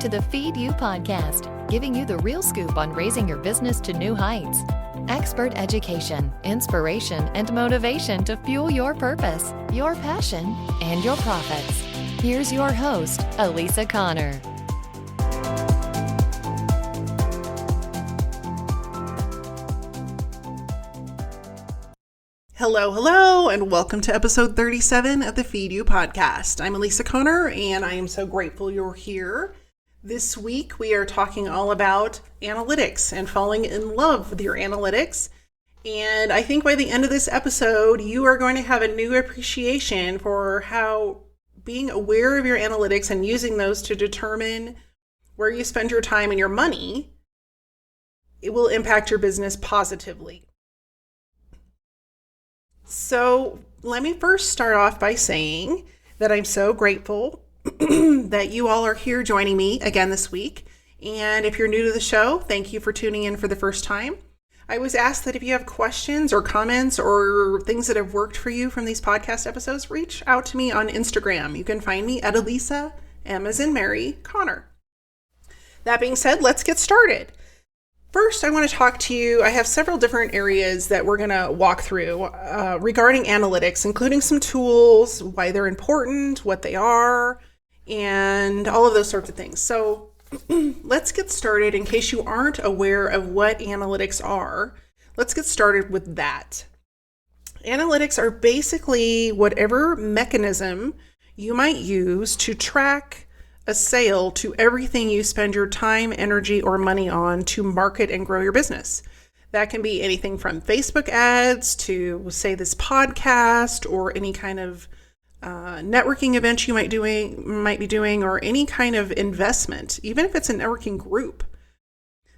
to the Feed You podcast, giving you the real scoop on raising your business to new heights. Expert education, inspiration, and motivation to fuel your purpose, your passion, and your profits. Here's your host, Elisa Connor. Hello, and welcome to episode 37 of the Feed You podcast. I'm Elisa Connor, and I am so grateful you're here. This week, we are talking all about analytics and falling in love with your analytics. And I think by the end of this episode, you are going to have a new appreciation for how being aware of your analytics and using those to determine where you spend your time and your money, it will impact your business positively. So let me first start off by saying that I'm so grateful that you all are here joining me again this week. And if you're new to the show, thank you for tuning in for the first time. I was asked that if you have questions or comments or things that have worked for you from these podcast episodes, reach out to me on Instagram. You can find me at Elisa, M as in Mary, Connor. That being said, let's get started. First, I want to talk to you. I have several different areas that we're going to walk through regarding analytics, including some tools, why they're important, what they are, and all of those sorts of things. So let's get started. In case you aren't aware of what analytics are, let's get started with that. Analytics are basically whatever mechanism you might use to track a sale to everything you spend your time, energy, or money on to market and grow your business. That can be anything from Facebook ads to, say, this podcast or any kind of networking event you might be doing, or any kind of investment, even if it's a networking group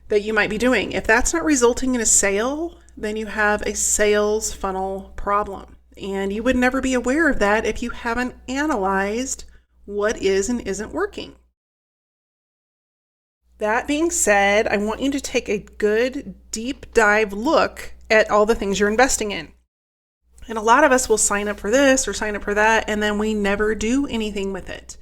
that you might be doing. If that's not resulting in a sale, then you have a sales funnel problem. And you would never be aware of that if you haven't analyzed what is and isn't working. That being said, I want you to take a good deep dive look at all the things you're investing in. And a lot of us will sign up for this or sign up for that, and then we never do anything with it.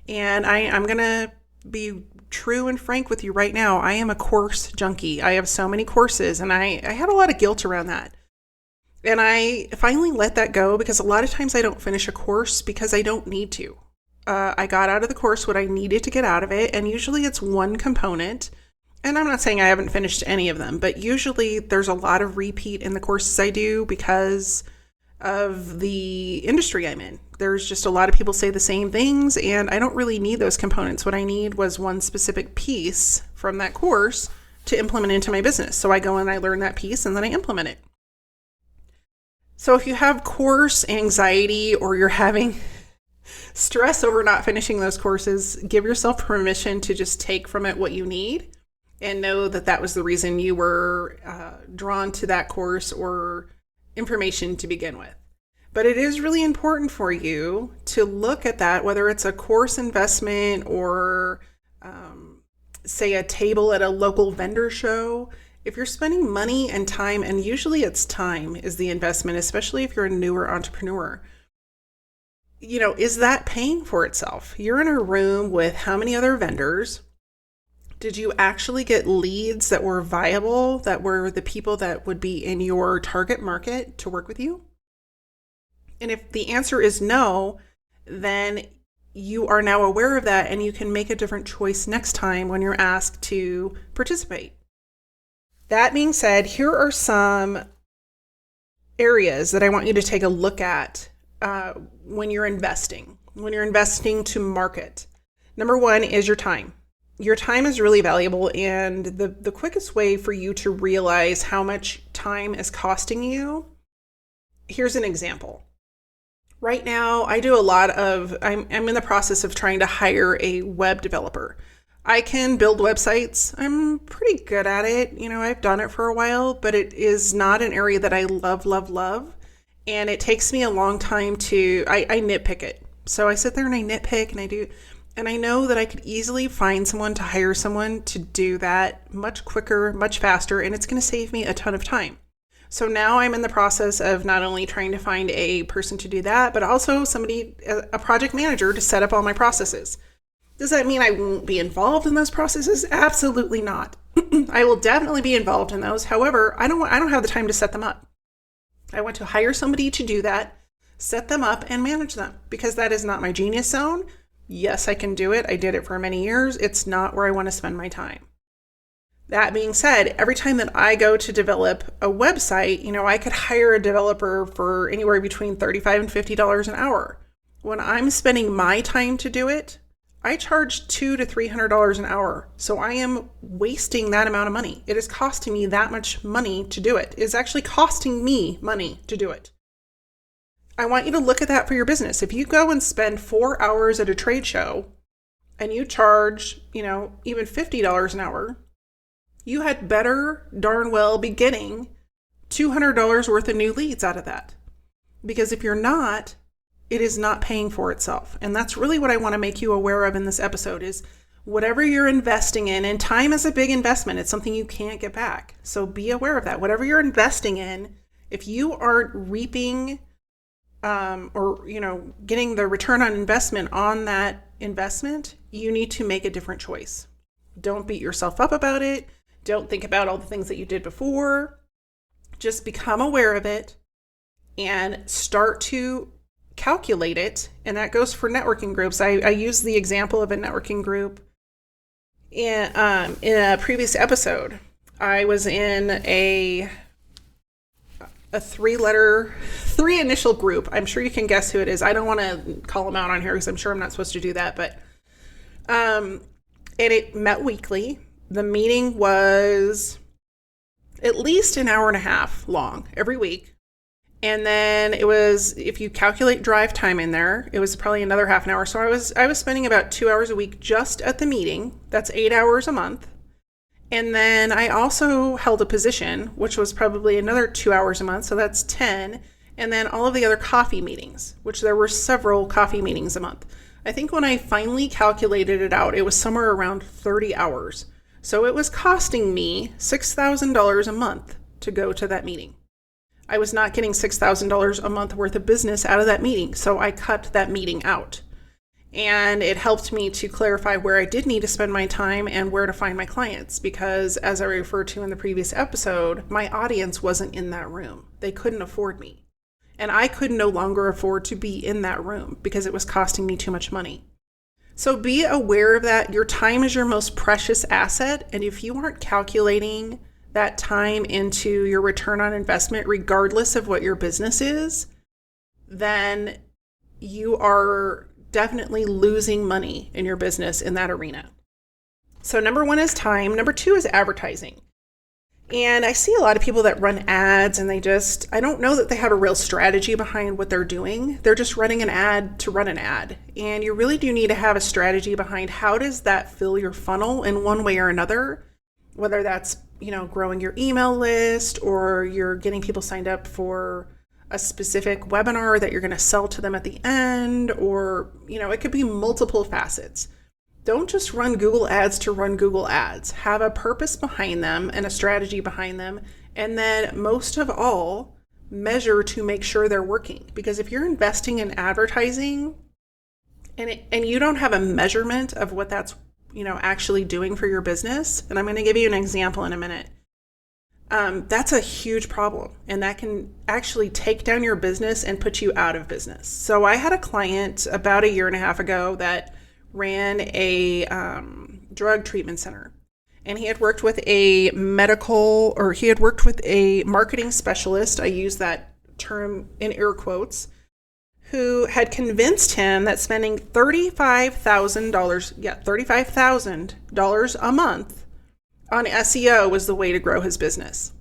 And I'm going to be true and frank with you right now. I am a course junkie. I have so many courses, and I had a lot of guilt around that. And I finally let that go because a lot of times I don't finish a course because I don't need to. I got out of the course what I needed to get out of it, and usually it's one component. And I'm not saying I haven't finished any of them, but usually there's a lot of repeat in the courses I do because of the industry I'm in. There's just a lot of people say the same things, and I don't really need those components. What I need was one specific piece from that course to implement into my business. So I go and I learn that piece, and then I implement it. So if you have course anxiety or you're having stress over not finishing those courses, give yourself permission to just take from it what you need and know that that was the reason you were drawn to that course or information to begin with. But it is really important for you to look at that, whether it's a course investment or say a table at a local vendor show. If you're spending money and time, and usually it's time is the investment, especially if you're a newer entrepreneur, is that paying for itself? You're in a room with how many other vendors? Did you actually get leads that were viable, that were the people that would be in your target market to work with you? And if the answer is no, then you are now aware of that and you can make a different choice next time when you're asked to participate. That being said, here are some areas that I want you to take a look at when you're investing to market. Number one is your time. Your time is really valuable, and the quickest way for you to realize how much time is costing you, here's an example. Right now, I'm in the process of trying to hire a web developer. I can build websites. I'm pretty good at it. I've done it for a while, but it is not an area that I love. And it takes me a long time I nitpick it. So I sit there and I nitpick and I do, and I know that I could easily find someone to hire someone to do that much quicker, much faster, and it's going to save me a ton of time. So now I'm in the process of not only trying to find a person to do that, but also a project manager to set up all my processes. Does that mean I won't be involved in those processes? Absolutely not. I will definitely be involved in those. However, I don't have the time to set them up. I want to hire somebody to do that, set them up, and manage them, because that is not my genius zone. Yes, I can do it. I did it for many years. It's not where I want to spend my time. That being said, every time that I go to develop a website, I could hire a developer for anywhere between $35 and $50 an hour. When I'm spending my time to do it, I charge $200 to $300 an hour. So I am wasting that amount of money. It is costing me that much money to do it. It's actually costing me money to do it. I want you to look at that for your business. If you go and spend 4 hours at a trade show and you charge, even $50 an hour, you had better darn well be getting $200 worth of new leads out of that. Because if you're not, it is not paying for itself. And that's really what I want to make you aware of in this episode is whatever you're investing in, and time is a big investment. It's something you can't get back. So be aware of that. Whatever you're investing in, if you aren't reaping getting the return on investment on that investment, you need to make a different choice. Don't beat yourself up about it. Don't think about all the things that you did before. Just become aware of it and start to calculate it. And that goes for networking groups. I use the example of a networking group in a previous episode. I was in a three initial group. I'm sure you can guess who it is. I don't want to call them out on here because I'm sure I'm not supposed to do that. But and it met weekly. The meeting was at least an hour and a half long every week. And then it was, if you calculate drive time in there, it was probably another half an hour. So I was spending about 2 hours a week just at the meeting. That's 8 hours a month. And then I also held a position, which was probably another 2 hours a month. So that's 10. And then all of the other coffee meetings, which there were several coffee meetings a month. I think when I finally calculated it out, it was somewhere around 30 hours. So it was costing me $6,000 a month to go to that meeting. I was not getting $6,000 a month worth of business out of that meeting. So I cut that meeting out. And it helped me to clarify where I did need to spend my time and where to find my clients. Because as I referred to in the previous episode, my audience wasn't in that room. They couldn't afford me. And I could no longer afford to be in that room because it was costing me too much money. So be aware of that. Your time is your most precious asset. And if you aren't calculating that time into your return on investment, regardless of what your business is, then you are definitely losing money in your business in that arena. So number one is time. Number two is advertising. And I see a lot of people that run ads and I don't know that they have a real strategy behind what they're doing. They're just running an ad to run an ad. And you really do need to have a strategy behind how does that fill your funnel in one way or another, whether that's, growing your email list or you're getting people signed up for a specific webinar that you're going to sell to them at the end, or, it could be multiple facets. Don't just run Google ads to run Google ads. Have a purpose behind them and a strategy behind them. And then most of all, measure to make sure they're working. Because if you're investing in advertising and you don't have a measurement of what that's, actually doing for your business, and I'm going to give you an example in a minute. That's a huge problem. And that can actually take down your business and put you out of business. So I had a client about a year and a half ago that ran a drug treatment center. And he had worked with a marketing specialist. I use that term in air quotes, who had convinced him that spending $35,000 a month on SEO was the way to grow his business.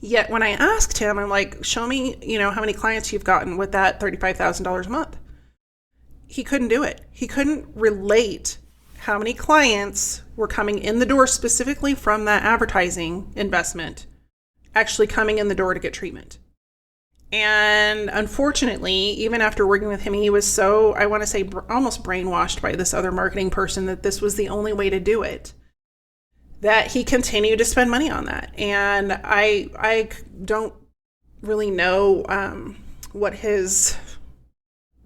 Yet when I asked him, I'm like, show me, how many clients you've gotten with that $35,000 a month. He couldn't do it. He couldn't relate how many clients were coming in the door specifically from that advertising investment, actually coming in the door to get treatment. And unfortunately, even after working with him, he was so, I want to say, almost brainwashed by this other marketing person that this was the only way to do it, that he continued to spend money on that. And I don't really know what his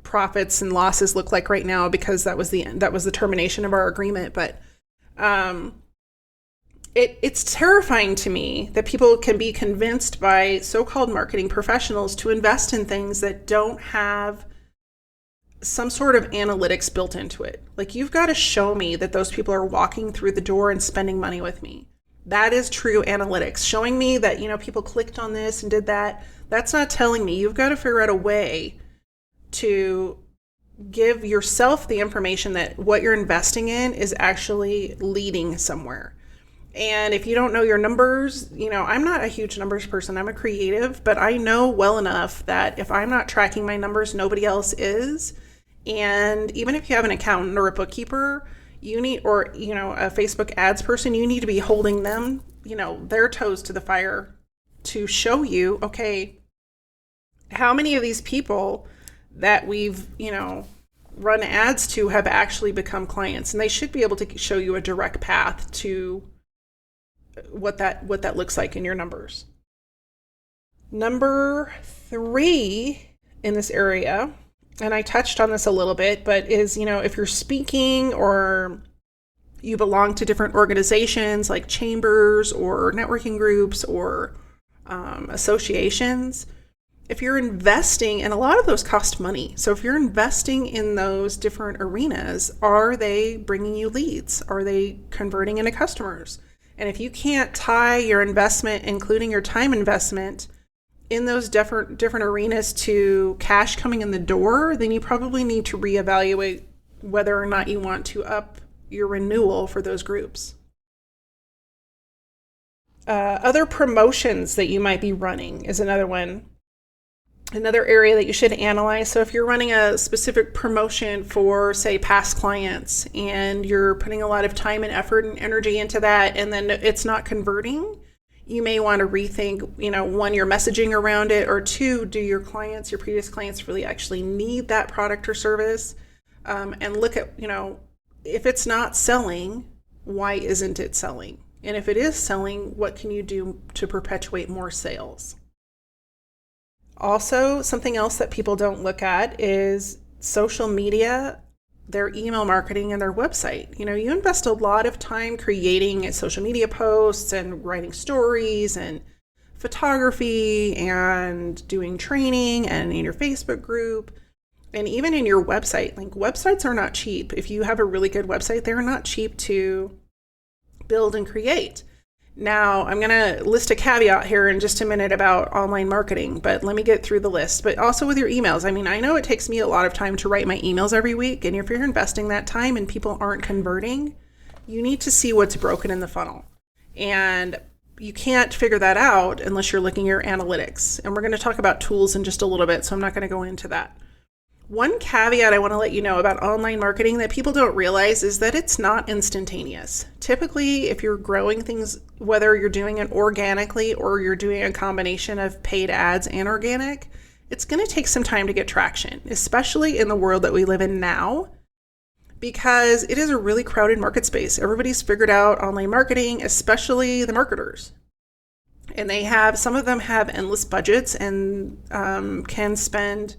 profits and losses look like right now, because that was the termination of our agreement. But it's terrifying to me that people can be convinced by so-called marketing professionals to invest in things that don't have some sort of analytics built into it. Like, you've got to show me that those people are walking through the door and spending money with me. That is true analytics. Showing me that, people clicked on this and did that. That's not telling me. You've got to figure out a way to give yourself the information that what you're investing in is actually leading somewhere. And if you don't know your numbers, I'm not a huge numbers person. I'm a creative, but I know well enough that if I'm not tracking my numbers, nobody else is. And even if you have an accountant or a bookkeeper, you need, or, a Facebook ads person, you need to be holding them, their toes to the fire to show you, okay, how many of these people that we've, run ads to have actually become clients. And they should be able to show you a direct path to what that looks like in your numbers. Number 3 in this area, and I touched on this a little bit, but is, if you're speaking or you belong to different organizations like chambers or networking groups or associations, if you're investing, and a lot of those cost money. So if you're investing in those different arenas, are they bringing you leads? Are they converting into customers? And if you can't tie your investment, including your time investment, in those different arenas to cash coming in the door, then you probably need to reevaluate whether or not you want to up your renewal for those groups. Other promotions that you might be running is another one. Another area that you should analyze. So if you're running a specific promotion for, say, past clients, and you're putting a lot of time and effort and energy into that, and then it's not converting, you may want to rethink, one, your messaging around it, or two, do your previous clients really actually need that product or service? And look at, if it's not selling, why isn't it selling? And if it is selling, what can you do to perpetuate more sales? Also, something else that people don't look at is social media, their email marketing, and their website. You invest a lot of time creating social media posts and writing stories and photography and doing training and in your Facebook group and even in your website. Like, websites are not cheap. If you have a really good website, they're not cheap to build and create. Now, I'm going to list a caveat here in just a minute about online marketing, but let me get through the list. But also with your emails. I know it takes me a lot of time to write my emails every week. And if you're investing that time and people aren't converting, you need to see what's broken in the funnel. And you can't figure that out unless you're looking at your analytics. And we're going to talk about tools in just a little bit, so I'm not going to go into that. One caveat I want to let you know about online marketing that people don't realize is that it's not instantaneous. Typically, if you're growing things, whether you're doing it organically or you're doing a combination of paid ads and organic, it's going to take some time to get traction, especially in the world that we live in now, because it is a really crowded market space. Everybody's figured out online marketing, especially the marketers. And some of them have endless budgets and can spend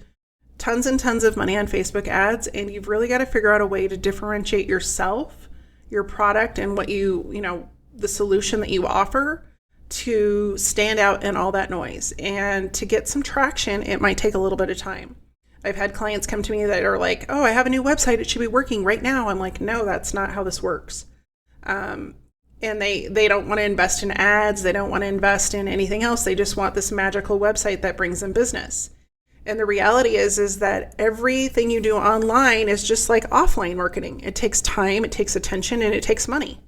tons and tons of money on Facebook ads, and you've really got to figure out a way to differentiate yourself, your product, and what the solution that you offer to stand out in all that noise. And to get some traction, it might take a little bit of time. I've had clients come to me that are like, oh, I have a new website. It should be working right now. I'm like, no, that's not how this works. And they don't want to invest in ads. They don't want to invest in anything else. They just want this magical website that brings them business. And the reality is that everything you do online is just like offline marketing. It takes time, it takes attention, and it takes money.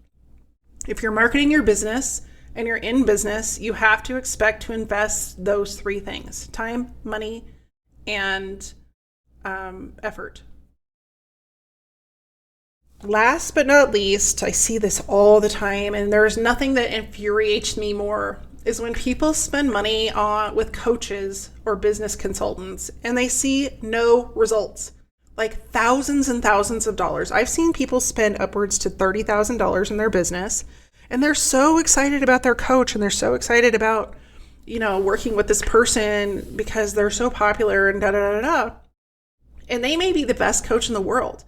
If you're marketing your business and you're in business, you have to expect to invest those 3 things: time, money, and effort. Last but not least, I see this all the time, and there's nothing that infuriates me more, is when people spend money with coaches or business consultants and they see no results, like thousands and thousands of dollars. I've seen people spend upwards to $30,000 in their business, and they're so excited about their coach, and they're so excited about, working with this person because they're so popular and da da da da. And they may be the best coach in the world.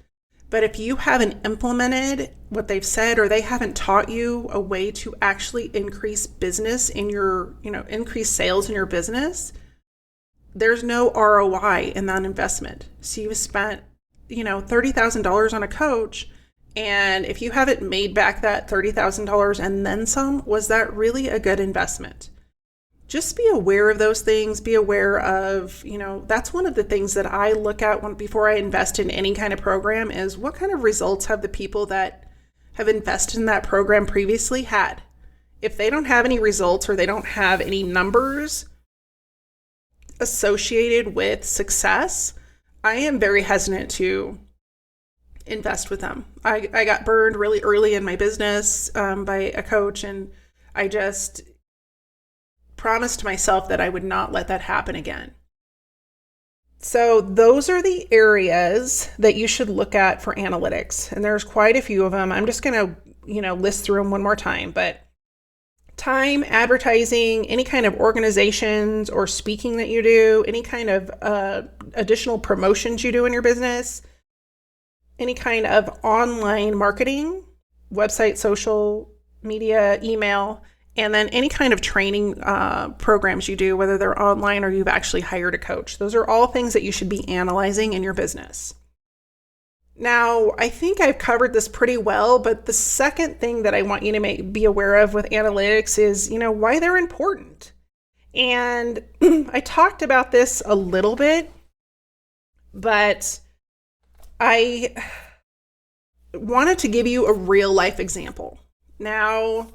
But if you haven't implemented what they've said, or they haven't taught you a way to actually increase business in your, increase sales in your business, there's no ROI in that investment. So you've spent, $30,000 on a coach. And if you haven't made back that $30,000 and then some, was that really a good investment? Just be aware of those things. Be aware of, that's one of the things that I look at before I invest in any kind of program is what kind of results have the people that have invested in that program previously had. If they don't have any results or they don't have any numbers associated with success, I am very hesitant to invest with them. I got burned really early in my business by a coach, and I just promised myself that I would not let that happen again. So those are the areas that you should look at for analytics. And there's quite a few of them. I'm just going to, list through them one more time. But time, advertising, any kind of organizations or speaking that you do, any kind of additional promotions you do in your business, any kind of online marketing, website, social media, email, and then any kind of training programs you do, whether they're online or you've actually hired a coach. Those are all things that you should be analyzing in your business. Now, I think I've covered this pretty well, but the second thing that I want you to be aware of with analytics is, why they're important. And I talked about this a little bit, but I wanted to give you a real life example. Now,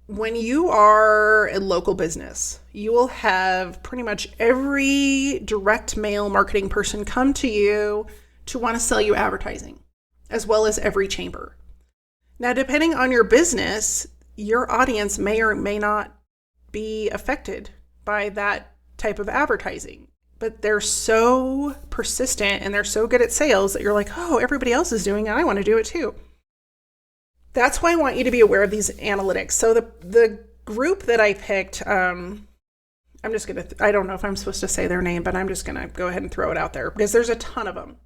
when you are a local business, you will have pretty much every direct mail marketing person come to you to want to sell you advertising, as well as every chamber. Now, depending on your business, your audience may or may not be affected by that type of advertising, but they're so persistent and they're so good at sales that you're like, oh, everybody else is doing it. I want to do it too. That's why I want you to be aware of these analytics. So the group that I picked, I don't know if I'm supposed to say their name, but I'm just going to go ahead and throw it out there because there's a ton of them.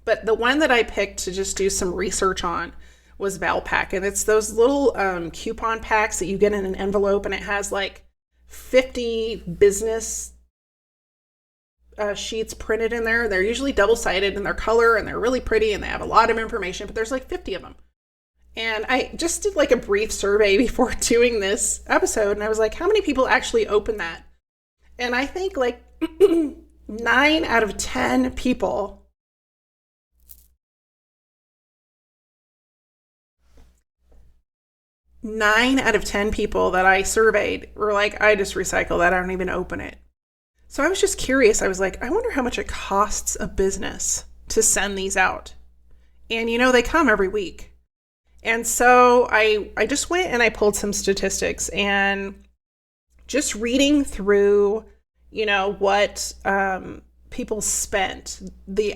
But the one that I picked to just do some research on was Valpak. And it's those little coupon packs that you get in an envelope, and it has like 50 business sheets printed in there. They're usually double-sided in their color, and they're really pretty, and they have a lot of information, but there's like 50 of them. And I just did like a brief survey before doing this episode. And I was like, how many people actually open that? And I think like 9 out of 10 people that I surveyed were like, I just recycle that. I don't even open it. So I was just curious. I was like, I wonder how much it costs a business to send these out. And they come every week. And so I just went and I pulled some statistics, and just reading through, what people spent. The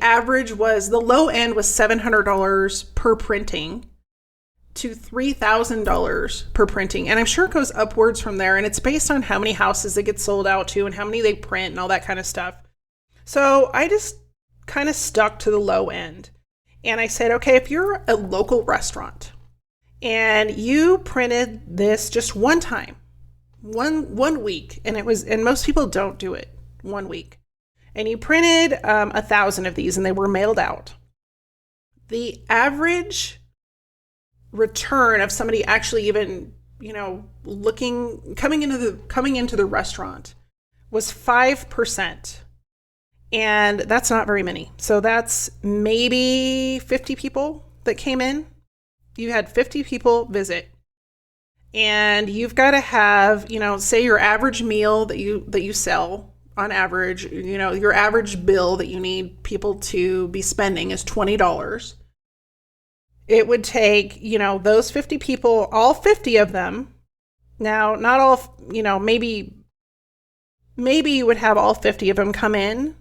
low end was $700 per printing to $3,000 per printing. And I'm sure it goes upwards from there. And it's based on how many houses it gets sold out to and how many they print and all that kind of stuff. So I just kind of stuck to the low end. And I said, okay, if you're a local restaurant and you printed this just one time, one week, and most people don't do it 1 week, and you printed 1,000 of these and they were mailed out, the average return of somebody actually even, coming into the restaurant was 5%. And that's not very many. So that's maybe 50 people that came in. You had 50 people visit. And you've got to have, say your average meal that you sell on average, your average bill that you need people to be spending is $20. It would take, those 50 people, all 50 of them. Now, not all, maybe you would have all 50 of them come in.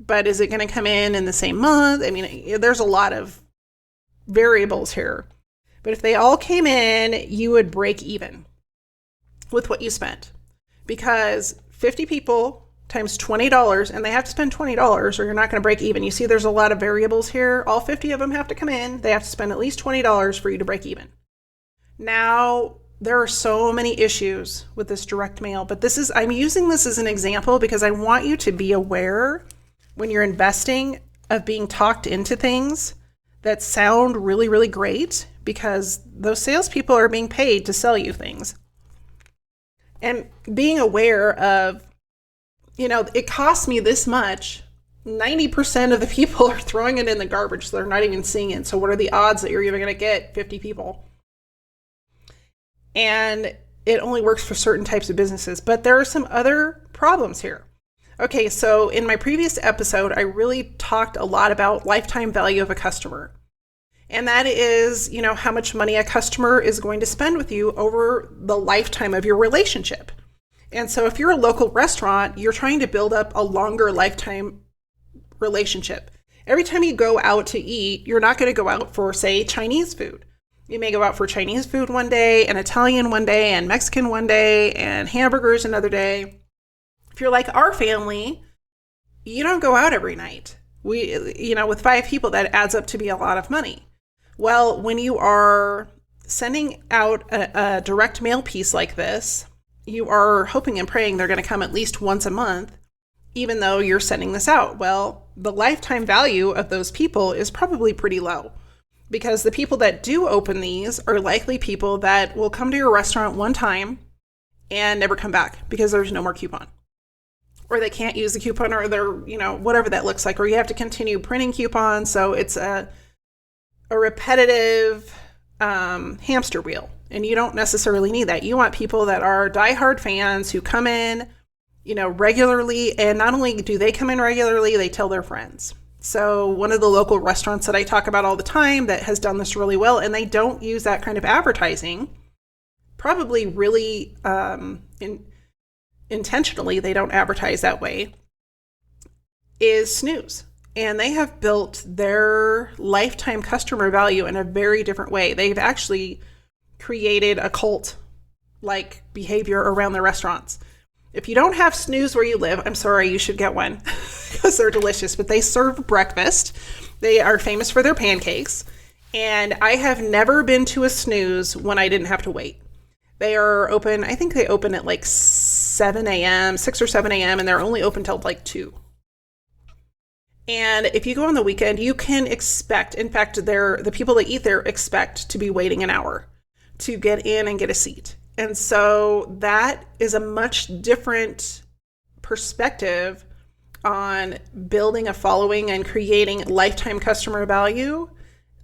But is it going to come in the same month? I mean, there's a lot of variables here. But if they all came in, you would break even with what you spent. Because 50 people times $20, and they have to spend $20 or you're not going to break even. You see, there's a lot of variables here. All 50 of them have to come in. They have to spend at least $20 for you to break even. Now, there are so many issues with this direct mail, but I'm using this as an example because I want you to be aware when you're investing of being talked into things that sound really, really great, because those salespeople are being paid to sell you things. And being aware of, it costs me this much. 90% of the people are throwing it in the garbage, so they're not even seeing it. So what are the odds that you're even going to get 50 people? And it only works for certain types of businesses. But there are some other problems here. Okay, so in my previous episode, I really talked a lot about lifetime value of a customer. And that is, how much money a customer is going to spend with you over the lifetime of your relationship. And so if you're a local restaurant, you're trying to build up a longer lifetime relationship. Every time you go out to eat, you're not going to go out for, say, Chinese food. You may go out for Chinese food one day, and Italian one day, and Mexican one day, and hamburgers another day. If you're like our family, you don't go out every night. With 5 people, that adds up to be a lot of money. Well, when you are sending out a direct mail piece like this, you are hoping and praying they're going to come at least once a month, even though you're sending this out. Well, the lifetime value of those people is probably pretty low, because the people that do open these are likely people that will come to your restaurant one time and never come back because there's no more coupon. Or they can't use the coupon, or they're, whatever that looks like, or you have to continue printing coupons. So it's a repetitive hamster wheel, and you don't necessarily need that. You want people that are diehard fans who come in, regularly, and not only do they come in regularly, they tell their friends. So one of the local restaurants that I talk about all the time that has done this really well, and they don't use that kind of advertising, probably really intentionally they don't advertise that way, is Snooze. And they have built their lifetime customer value in a very different way. They've actually created a cult-like behavior around their restaurants. If you don't have Snooze where you live, I'm sorry, you should get one because they're delicious. But they serve breakfast. They are famous for their pancakes. And I have never been to a Snooze when I didn't have to wait. They are open, I think they open at like 7 a.m., 6 or 7 a.m., and they're only open till like 2. And if you go on the weekend, you can expect, in fact, the people that eat there expect to be waiting an hour to get in and get a seat. And so that is a much different perspective on building a following and creating lifetime customer value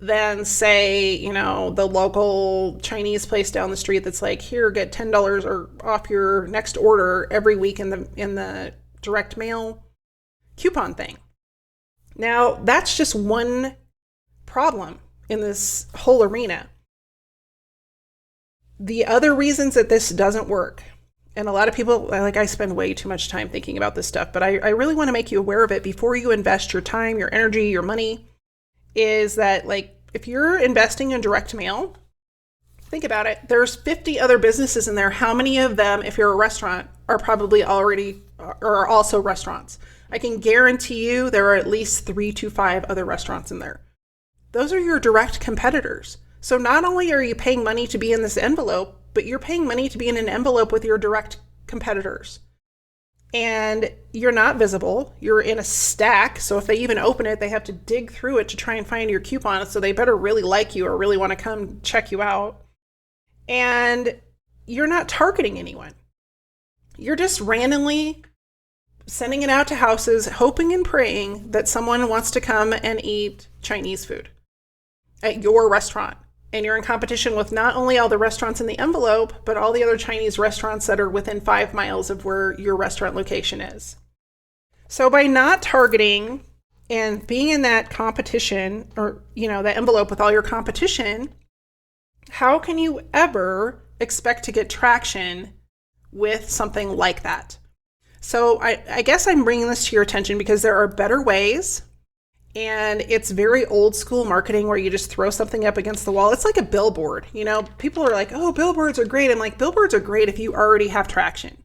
than, say, the local Chinese place down the street that's like, here, get $10 or off your next order every week in the direct mail coupon thing. Now, that's just one problem in this whole arena. The other reasons that this doesn't work, and a lot of people, I spend way too much time thinking about this stuff, but I really want to make you aware of it before you invest your time, your energy, your money, is that, if you're investing in direct mail, think about it. There's 50 other businesses in there. How many of them, if you're a restaurant, are probably already, or are also restaurants? I can guarantee you there are at least 3 to 5 other restaurants in there. Those are your direct competitors. So not only are you paying money to be in this envelope, but you're paying money to be in an envelope with your direct competitors. And you're not visible. You're in a stack. So if they even open it, they have to dig through it to try and find your coupon. So they better really like you or really want to come check you out. And you're not targeting anyone. You're just randomly sending it out to houses, hoping and praying that someone wants to come and eat Chinese food at your restaurant. And you're in competition with not only all the restaurants in the envelope, but all the other Chinese restaurants that are within 5 miles of where your restaurant location is. So by not targeting and being in that competition, or, that envelope with all your competition, how can you ever expect to get traction with something like that? So I guess I'm bringing this to your attention because there are better ways, and it's very old school marketing where you just throw something up against the wall. It's like a billboard. People are like, oh, billboards are great. I'm like, billboards are great if you already have traction.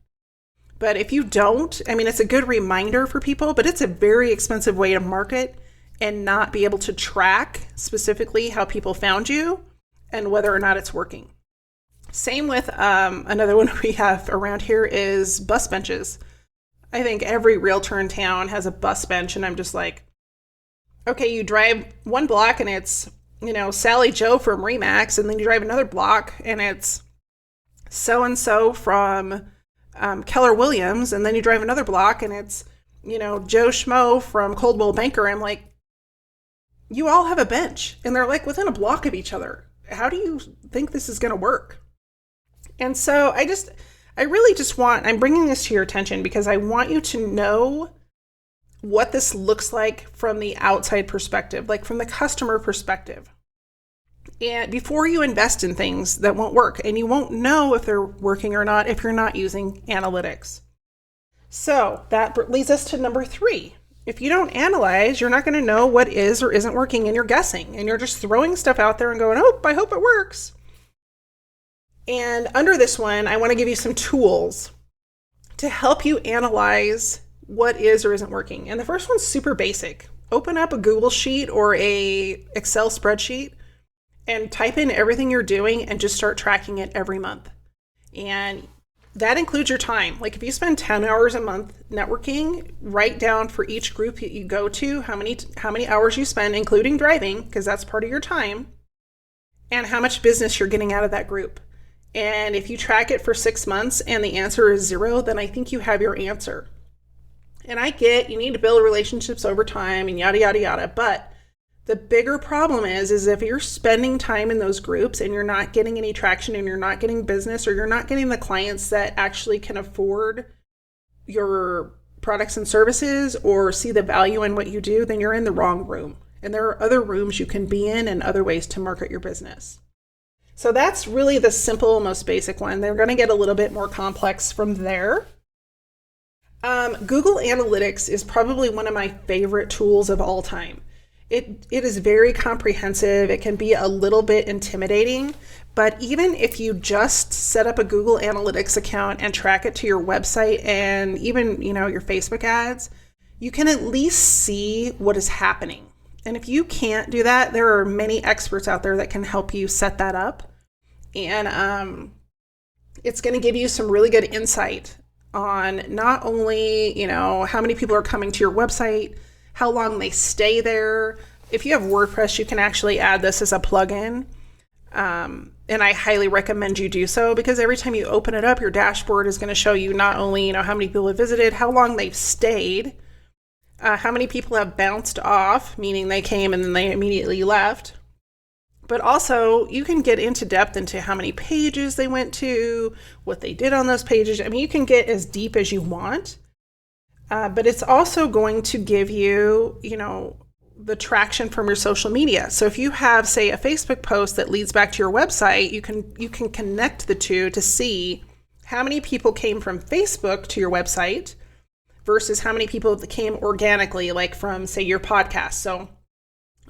But if you don't, I mean, it's a good reminder for people, but it's a very expensive way to market and not be able to track specifically how people found you and whether or not it's working. Same with another one we have around here is bus benches. I think every realtor in town has a bus bench, and I'm just like, okay, you drive one block and it's, Sally Joe from Remax, and then you drive another block and it's so-and-so from Keller Williams, and then you drive another block and it's, Joe Schmo from Coldwell Banker. I'm like, you all have a bench and they're like within a block of each other. How do you think this is going to work? And so I'm bringing this to your attention because I want you to know what this looks like from the outside perspective, like from the customer perspective. And before you invest in things that won't work, and you won't know if they're working or not if you're not using analytics. So that leads us to number 3. If you don't analyze, you're not going to know what is or isn't working, and you're guessing, and you're just throwing stuff out there and going, oh, I hope it works. And under this one, I want to give you some tools to help you analyze what is or isn't working. And the first one's super basic. Open up a Google sheet or a Excel spreadsheet and type in everything you're doing and just start tracking it every month. And that includes your time. Like if you spend 10 hours a month networking, write down for each group that you go to how many hours you spend, including driving, because that's part of your time, and how much business you're getting out of that group. And if you track it for 6 months and the answer is 0, then I think you have your answer. And I get you need to build relationships over time and yada, yada, yada. But the bigger problem is if you're spending time in those groups and you're not getting any traction and you're not getting business, or you're not getting the clients that actually can afford your products and services or see the value in what you do, then you're in the wrong room. And there are other rooms you can be in and other ways to market your business. So that's really the simple, most basic one. They're going to get a little bit more complex from there. Google Analytics is probably one of my favorite tools of all time. It is very comprehensive. It can be a little bit intimidating, but even if you just set up a Google Analytics account and track it to your website and even, your Facebook ads, you can at least see what is happening. And if you can't do that, there are many experts out there that can help you set that up. And it's going to give you some really good insight on not only, how many people are coming to your website, how long they stay there. If you have WordPress, you can actually add this as a plugin. And I highly recommend you do so, because every time you open it up, your dashboard is going to show you not only, how many people have visited, how long they've stayed, how many people have bounced off, meaning they came and then they immediately left. But also, you can get into depth into how many pages they went to, what they did on those pages. I mean, you can get as deep as you want. But it's also going to give you, the traction from your social media. So if you have, say, a Facebook post that leads back to your website, you can connect the two to see how many people came from Facebook to your website versus how many people came organically, like from, say, your podcast. So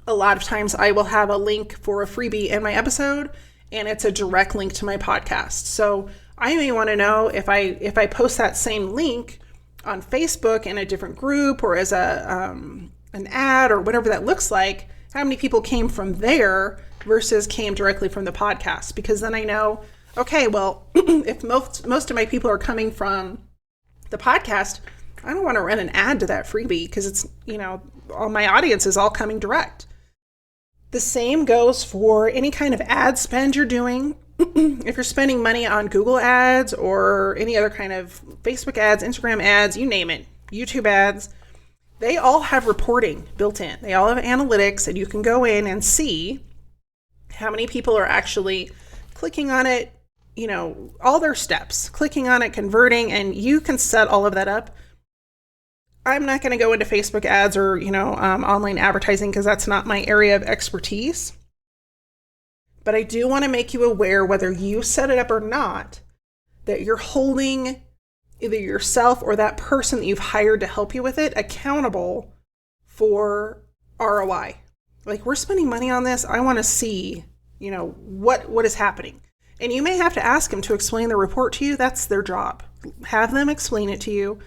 a lot of times I will have a link for a freebie in my episode, and it's a direct link to my podcast. So I may want to know if I post that same link on Facebook in a different group or as an ad or whatever that looks like, how many people came from there versus came directly from the podcast. Because then I know, okay, well, if most of my people are coming from the podcast, I don't want to run an ad to that freebie because it's, all my audience is all coming direct. The same goes for any kind of ad spend you're doing. If you're spending money on Google ads or any other kind of Facebook ads, Instagram ads, you name it, YouTube ads, they all have reporting built in. They all have analytics, and you can go in and see how many people are actually clicking on it, all their steps, clicking on it, converting, and you can set all of that up. I'm not going to go into Facebook ads or, online advertising because that's not my area of expertise. But I do want to make you aware, whether you set it up or not, that you're holding either yourself or that person that you've hired to help you with it accountable for ROI. Like, we're spending money on this. I want to see, what is happening. And you may have to ask them to explain the report to you. That's their job. Have them explain it to you.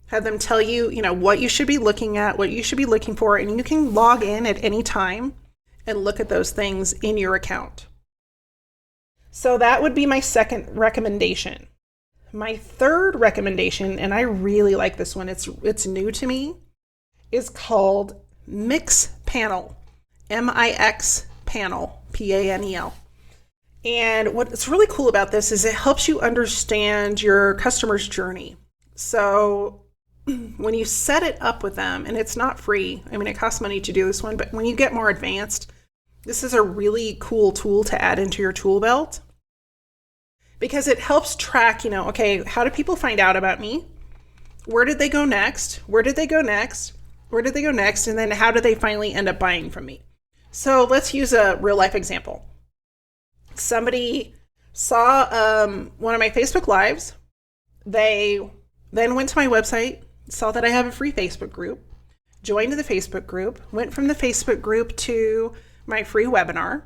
Have them tell you, what you should be looking at, what you should be looking for, and you can log in at any time and look at those things in your account. So that would be my second recommendation. My third recommendation, and I really like this one, it's new to me, is called Mixpanel. Mix panel, Panel. And what's really cool about this is it helps you understand your customer's journey. So when you set it up with them, and it's not free, it costs money to do this one, but when you get more advanced, this is a really cool tool to add into your tool belt because it helps track, okay, how do people find out about me? Where did they go next? Where did they go next? Where did they go next? And then how do they finally end up buying from me? So let's use a real life example. Somebody saw one of my Facebook Lives. They then went to my website, saw that I have a free Facebook group, joined the Facebook group, went from the Facebook group to my free webinar,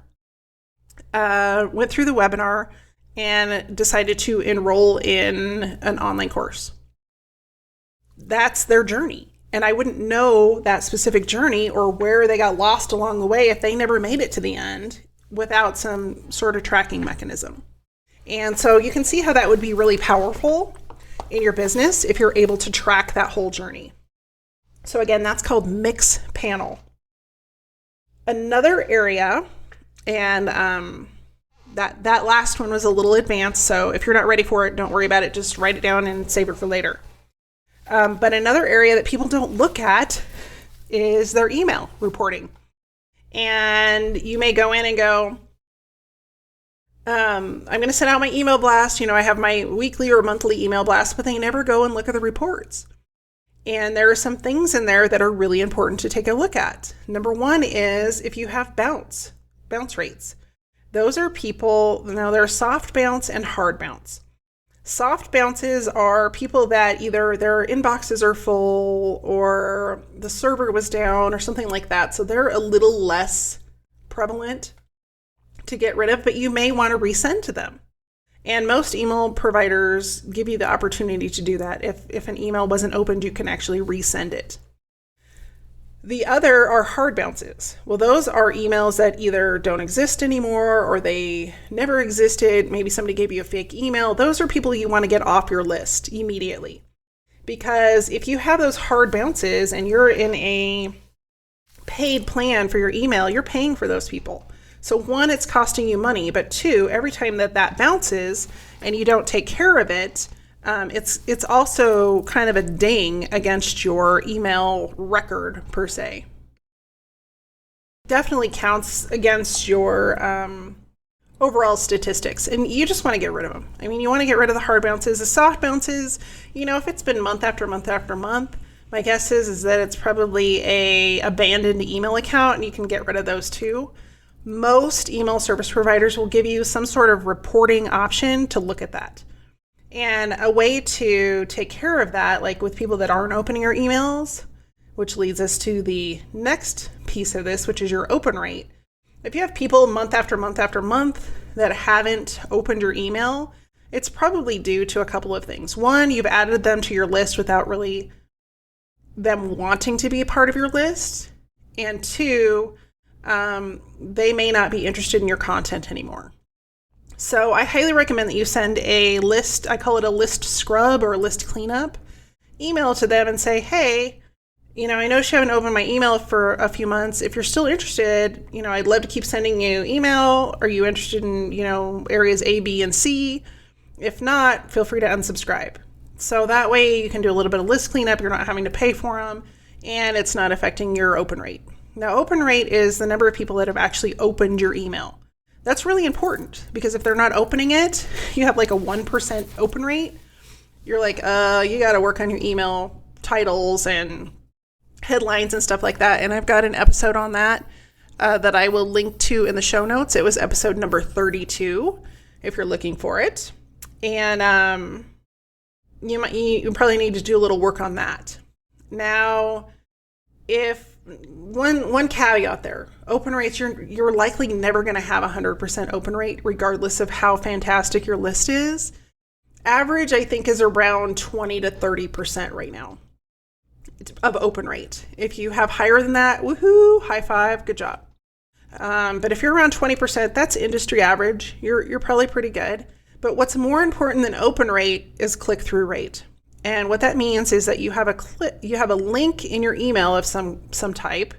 went through the webinar, and decided to enroll in an online course. That's their journey. And I wouldn't know that specific journey or where they got lost along the way if they never made it to the end without some sort of tracking mechanism. And so you can see how that would be really powerful in your business if you're able to track that whole journey. So again, that's called Mixpanel. Another area, and that last one was a little advanced, so if you're not ready for it, don't worry about it. Just write it down and save it for later. But another area that people don't look at is their email reporting. And you may go in and go, I'm going to send out my email blast. I have my weekly or monthly email blast, but they never go and look at the reports. And there are some things in there that are really important to take a look at. Number one is if you have bounce rates. Those are people, now there are soft bounce and hard bounce. Soft bounces are people that either their inboxes are full or the server was down or something like that. So they're a little less prevalent to get rid of, but you may want to resend to them. And most email providers give you the opportunity to do that. If an email wasn't opened, you can actually resend it. The other are hard bounces. Well, those are emails that either don't exist anymore or they never existed. Maybe somebody gave you a fake email. Those are people you want to get off your list immediately. Because if you have those hard bounces and you're in a paid plan for your email, you're paying for those people. So one, it's costing you money, but two, every time that bounces and you don't take care of it, it's also kind of a ding against your email record per se. Definitely counts against your overall statistics, and you just want to get rid of them. You want to get rid of the hard bounces. The soft bounces, if it's been month after month after month, my guess is that it's probably a abandoned email account, and you can get rid of those too. Most email service providers will give you some sort of reporting option to look at that. And a way to take care of that, like with people that aren't opening your emails, which leads us to the next piece of this, which is your open rate. If you have people month after month after month that haven't opened your email, it's probably due to a couple of things. One, you've added them to your list without really them wanting to be a part of your list. And two, they may not be interested in your content anymore. So I highly recommend that you send a list, I call it a list scrub or a list cleanup, email to them and say, hey, I noticed you haven't opened my email for a few months. If you're still interested, I'd love to keep sending you email. Are you interested in, areas A, B, and C? If not, feel free to unsubscribe. So that way you can do a little bit of list cleanup. You're not having to pay for them, and it's not affecting your open rate. Now, open rate is the number of people that have actually opened your email. That's really important because if they're not opening it, you have like a 1% open rate. You're like, you got to work on your email titles and headlines and stuff like that. And I've got an episode on that that I will link to in the show notes. It was episode number 32, if you're looking for it. And you probably need to do a little work on that. Now, if one caveat there, open rates, you're likely never going to have 100% open rate, regardless of how fantastic your list is. Average, I think, is around 20 to 30% right now of open rate. If you have higher than that, woohoo, high five, good job. But if you're around 20%, that's industry average. You're probably pretty good. But what's more important than open rate is click-through rate. And what that means is that you have a link in your email of some type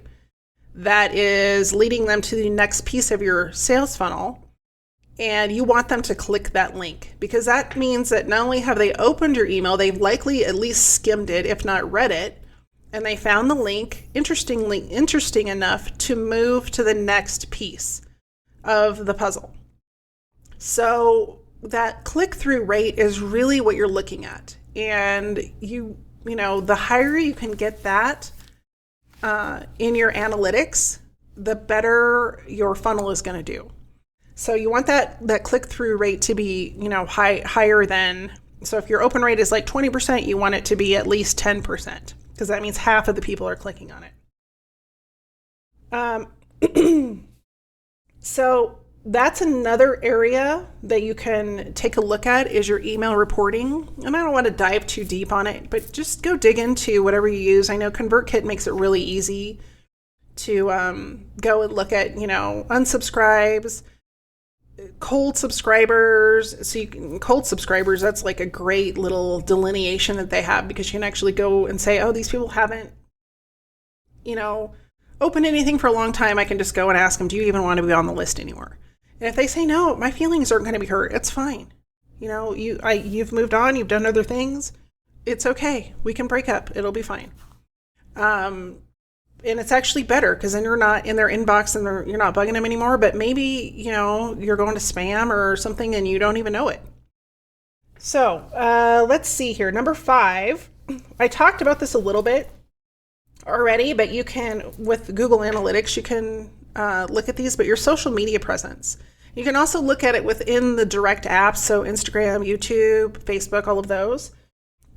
that is leading them to the next piece of your sales funnel. And you want them to click that link, because that means that not only have they opened your email, they've likely at least skimmed it, if not read it, and they found the link interesting enough to move to the next piece of the puzzle. So that click-through rate is really what you're looking at. And the higher you can get that in your analytics, the better your funnel is going to do. So you want that click-through rate to be, higher than, so if your open rate is like 20%, you want it to be at least 10%, because that means half of the people are clicking on it. So that's another area that you can take a look at is your email reporting. And I don't want to dive too deep on it, but just go dig into whatever you use. I know ConvertKit makes it really easy to go and look at, unsubscribes, cold subscribers. So cold subscribers, that's like a great little delineation that they have, because you can actually go and say, oh, these people haven't, opened anything for a long time. I can just go and ask them, do you even want to be on the list anymore? And if they say, no, my feelings aren't going to be hurt, it's fine. You've moved on, you've done other things. It's okay. We can break up. It'll be fine. And it's actually better, because then you're not in their inbox and you're not bugging them anymore. But maybe, you're going to spam or something and you don't even know it. So let's see here. Number 5, I talked about this a little bit already, but you can, with Google Analytics, you can look at these, but your social media presence. You can also look at it within the direct apps, so Instagram, YouTube, Facebook, all of those.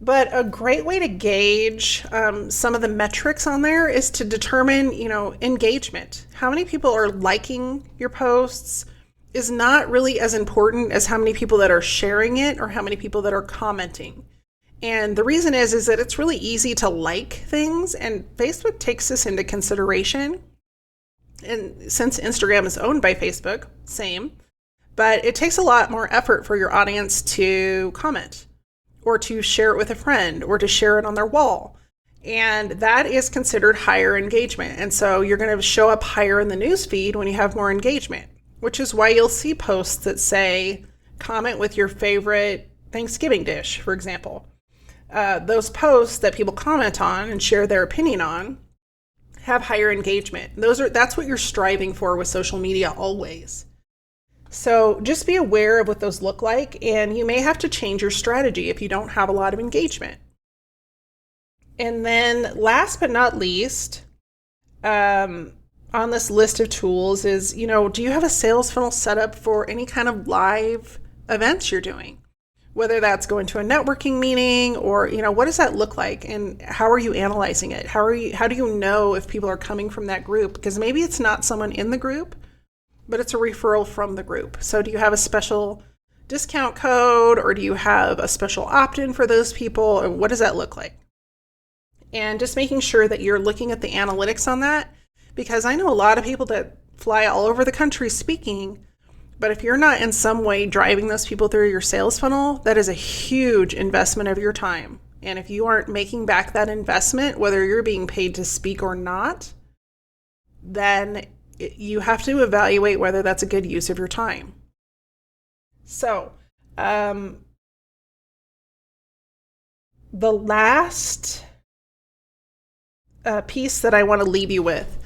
But a great way to gauge some of the metrics on there is to determine, engagement. How many people are liking your posts is not really as important as how many people that are sharing it or how many people that are commenting. And the reason is that it's really easy to like things, and Facebook takes this into consideration. And since Instagram is owned by Facebook, same, but it takes a lot more effort for your audience to comment, or to share it with a friend, or to share it on their wall. And that is considered higher engagement. And so you're going to show up higher in the newsfeed when you have more engagement, which is why you'll see posts that say, comment with your favorite Thanksgiving dish, for example. Those posts that people comment on and share their opinion on have higher engagement. That's what you're striving for with social media always. So just be aware of what those look like, and you may have to change your strategy if you don't have a lot of engagement. And then last but not least, on this list of tools is, do you have a sales funnel set up for any kind of live events you're doing? Whether that's going to a networking meeting or, what does that look like, and how are you analyzing it? How do you know if people are coming from that group? Because maybe it's not someone in the group, but it's a referral from the group. So do you have a special discount code, or do you have a special opt-in for those people? And what does that look like? And just making sure that you're looking at the analytics on that, because I know a lot of people that fly all over the country speaking, but if you're not in some way driving those people through your sales funnel, that is a huge investment of your time. And if you aren't making back that investment, whether you're being paid to speak or not, then you have to evaluate whether that's a good use of your time. So, the last piece that I want to leave you with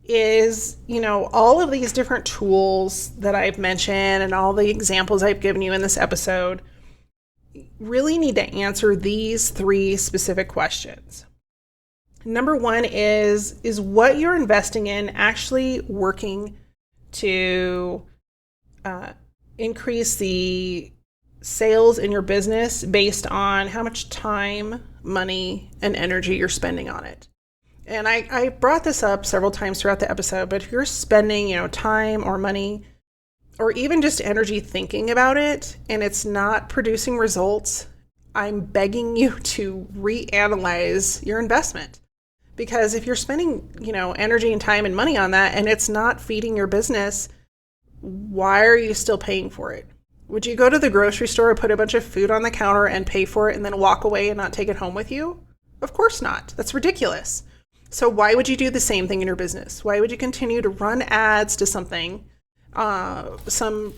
is, all of these different tools that I've mentioned and all the examples I've given you in this episode really need to answer these 3 specific questions. Number 1 is what you're investing in actually working to increase the sales in your business based on how much time, money, and energy you're spending on it? And I brought this up several times throughout the episode, but if you're spending, time or money or even just energy thinking about it, and it's not producing results, I'm begging you to reanalyze your investment. Because if you're spending, energy and time and money on that and it's not feeding your business, why are you still paying for it? Would you go to the grocery store, put a bunch of food on the counter and pay for it and then walk away and not take it home with you? Of course not. That's ridiculous. So why would you do the same thing in your business? Why would you continue to run ads to something, some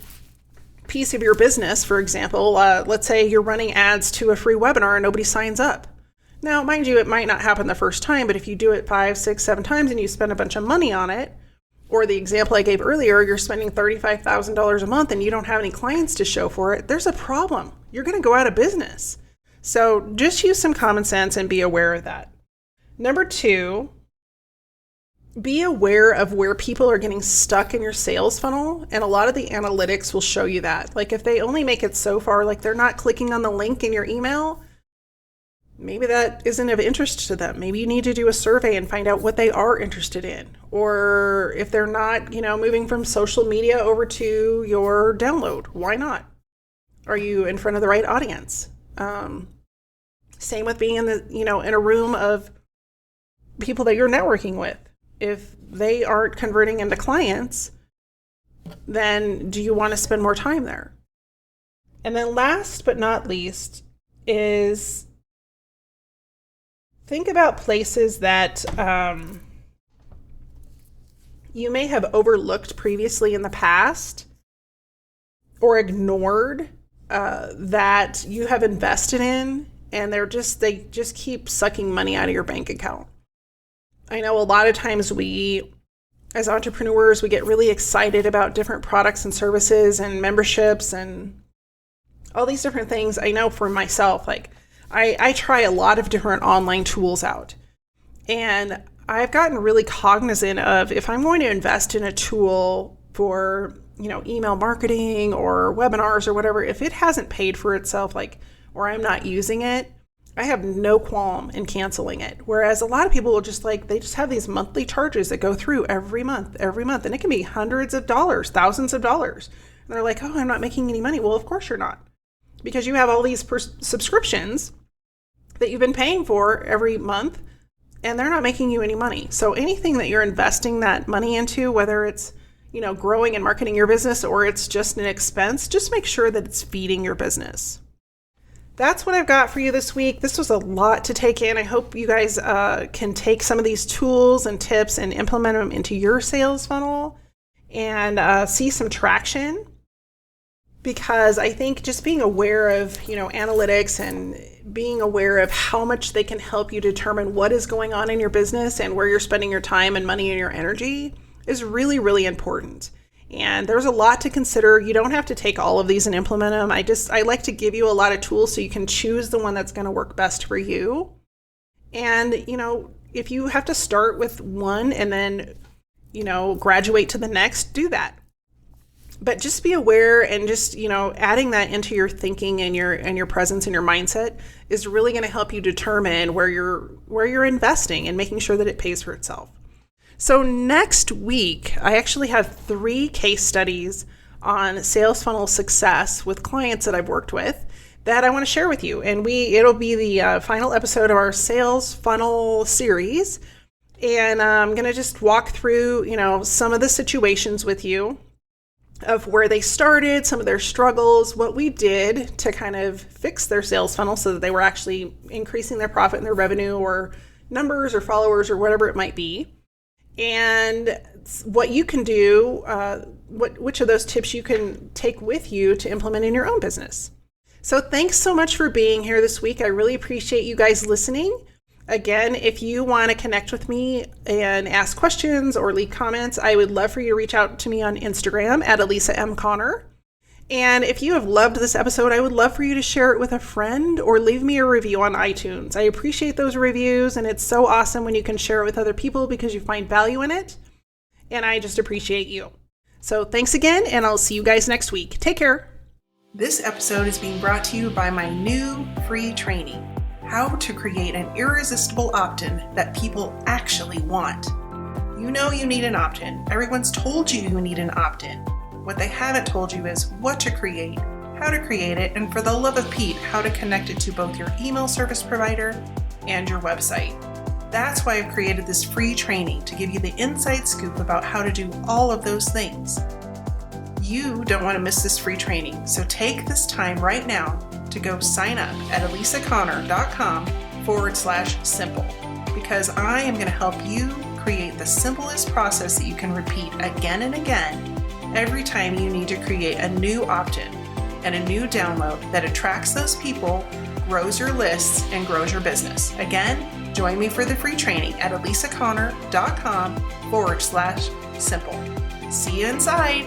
piece of your business, for example? Let's say you're running ads to a free webinar and nobody signs up. Now, mind you, it might not happen the first time, but if you do it 5, 6, 7 times and you spend a bunch of money on it, or the example I gave earlier, you're spending $35,000 a month and you don't have any clients to show for it, there's a problem. You're going to go out of business. So just use some common sense and be aware of that. Number 2, be aware of where people are getting stuck in your sales funnel. And a lot of the analytics will show you that. Like if they only make it so far, like they're not clicking on the link in your email, maybe that isn't of interest to them. Maybe you need to do a survey and find out what they are interested in. Or if they're not, moving from social media over to your download, why not? Are you in front of the right audience? Same with being in the, in a room of people that you're networking with. If they aren't converting into clients, then do you want to spend more time there? And then last but not least is think about places that you may have overlooked previously in the past or ignored that you have invested in, and they just keep sucking money out of your bank account. I know a lot of times we, as entrepreneurs, we get really excited about different products and services and memberships and all these different things. I know for myself, like I try a lot of different online tools out, and I've gotten really cognizant of if I'm going to invest in a tool for, email marketing or webinars or whatever, if it hasn't paid for itself, or I'm not using it, I have no qualm in canceling it. Whereas a lot of people will they just have these monthly charges that go through every month, and it can be hundreds of dollars, thousands of dollars. And they're like, oh, I'm not making any money. Well, of course you're not, because you have all these subscriptions that you've been paying for every month, and they're not making you any money. So anything that you're investing that money into, whether it's, growing and marketing your business or it's just an expense, just make sure that it's feeding your business. That's what I've got for you this week. This was a lot to take in. I hope you guys can take some of these tools and tips and implement them into your sales funnel and see some traction. Because I think just being aware of, analytics and being aware of how much they can help you determine what is going on in your business and where you're spending your time and money and your energy is really, really important. And there's a lot to consider. You don't have to take all of these and implement them. I like to give you a lot of tools so you can choose the one that's going to work best for you. And, if you have to start with one and then, graduate to the next, do that. But just be aware and just, adding that into your thinking and your presence and your mindset is really going to help you determine where you're investing and making sure that it pays for itself. So next week, I actually have 3 case studies on sales funnel success with clients that I've worked with that I want to share with you. And it'll be the final episode of our sales funnel series. And I'm going to just walk through, some of the situations with you of where they started, some of their struggles, what we did to kind of fix their sales funnel so that they were actually increasing their profit and their revenue or numbers or followers or whatever it might be. And what you can do, which of those tips you can take with you to implement in your own business. So thanks so much for being here this week. I really appreciate you guys listening. Again, if you want to connect with me and ask questions or leave comments, I would love for you to reach out to me on Instagram at Elisa M. Connor. And if you have loved this episode, I would love for you to share it with a friend or leave me a review on iTunes. I appreciate those reviews, and it's so awesome when you can share it with other people because you find value in it. And I just appreciate you. So thanks again, and I'll see you guys next week. Take care. This episode is being brought to you by my new free training, How to Create an Irresistible Opt-in That People Actually Want. You know you need an opt-in. Everyone's told you you need an opt-in. What they haven't told you is what to create, how to create it, and for the love of Pete, how to connect it to both your email service provider and your website. That's why I've created this free training to give you the inside scoop about how to do all of those things. You don't want to miss this free training, so take this time right now to go sign up at elisaconnor.com/simple, because I am going to help you create the simplest process that you can repeat again and again every time you need to create a new opt-in and a new download that attracts those people, grows your lists, and grows your business. Again, join me for the free training at elisaconnor.com/simple. See you inside.